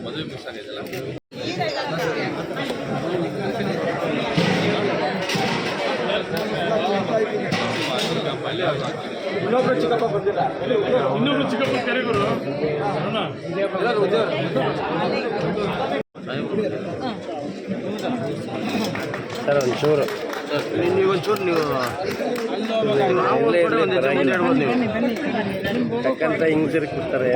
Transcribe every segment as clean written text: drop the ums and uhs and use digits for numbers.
ಮದುವೆ ಮಿಸ್ ಆಗಿದೆಯಲ್ಲ. ಇನ್ನೊಬ್ರು ಚಿಕ್ಕಪ್ಪ ಬಂದಿಲ್ಲ, ಇನ್ನೊಬ್ರು ಚಿಕ್ಕಪ್ಪ ಕರೆಗರು ಸರ್ ಒಂಚೂರು ನೀವೊಂಚೂರು ನೀವು ಯಾಕಂತ ಹಿಂಗೆ ತಿರುಗಿಸ್ತಾರೆ.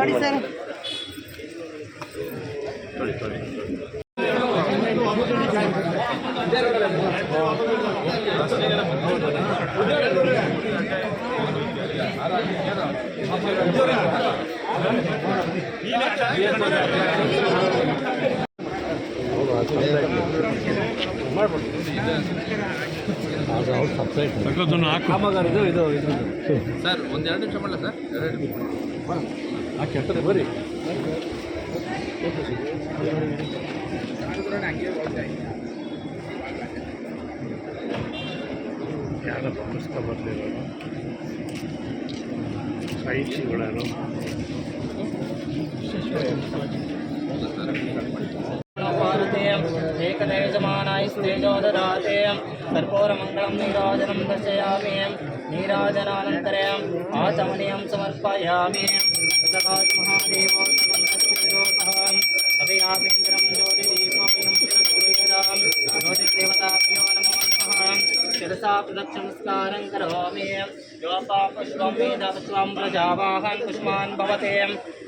ಸರ್ ಒಂದು 2 ನಿಮಿಷ ಮಾಡಲ ಸರ್, 2 ನಿಮಿಷ ಕೆಟ್ಟದೆ ಬರ್ರಿ. ಯಾರಪ್ಪ ಪುಸ್ತಕ ಬರಲಿಲ್ಲ ಸಾಹಿತಿಗಳೇನು ಏಕದೇಶಮಾನಾಯಿಸ್ತೇಜೋ ದದಾತೆ ಕರ್ಪೂರಮಂಗಳಂ ನೀರಾಜನಂ ದರ್ಶಯಾಮಿ ನೀರಾಜನಾನಂತರೇ ಆಚಮನೀಯಂ ಸಮರ್ಪಯಾಮಿ ಸದಾಶ್ ಮಹಾದೇವೋ ಸರ್ವಂ ಅಭಿಯಾಮೇಂದ್ರಂ ಜ್ಯೋತಿದೀಪೋಯಂ ಜಗದ್ಗುರುರಾಂ ಜ್ಯೋತಿದೇವತಾಭ್ಯೋ ನಮೋ ನಮಃ ಶಿರಸಾ ಪ್ರದಕ್ಷಿಣಸ್ಕಾರಂ ಕರೋಮಿ ಯೋಪಾಪುಷ್ಪಂ ವೇದಪುಷ್ಪಂ ಪ್ರಜಾವಾಹನ್ पुष्पान् भवते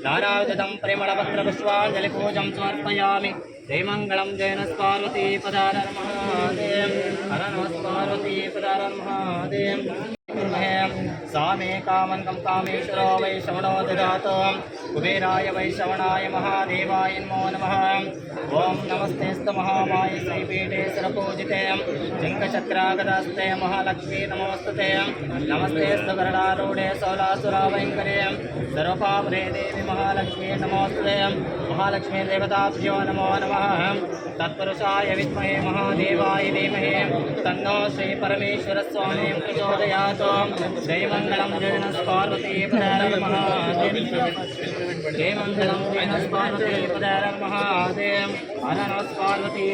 नानाविधं परिमलपत्रपुष्पाञ्जलिपूजं समर्पयामि जय मंगलम जय नमः पार्वती पदार महादेव हर नमः पार्वती पदार महादेव सामे कामन्तं कामेश्वरो वै श्रवणो ददातु कुबेराय वै श्रवणाय महादेवाय नमो नमः ओम नमस्तेस्तु महामाय श्रीपीठे सरपूजिते शङ्खचक्रागदास्ते महालक्ष्मी नमोस्तुते नमस्तेस्तु गरुडारूढे शौलासुराभयङ्करे सर्वपापरे देवी महालक्ष्मी नमोस्तुते महालक्ष्मी देवताभ्यो नमो नमः तत्पुरुषाय विद्महे महादेवाय धीमहि तन्नो श्री परमेश्वर स्वामी प्रचोदयात् जय मंगलम जय नमः पार्वती पदार महादेव जय मंगलम जय नमः पार्वती पदार महादेव हर नमः पार्वती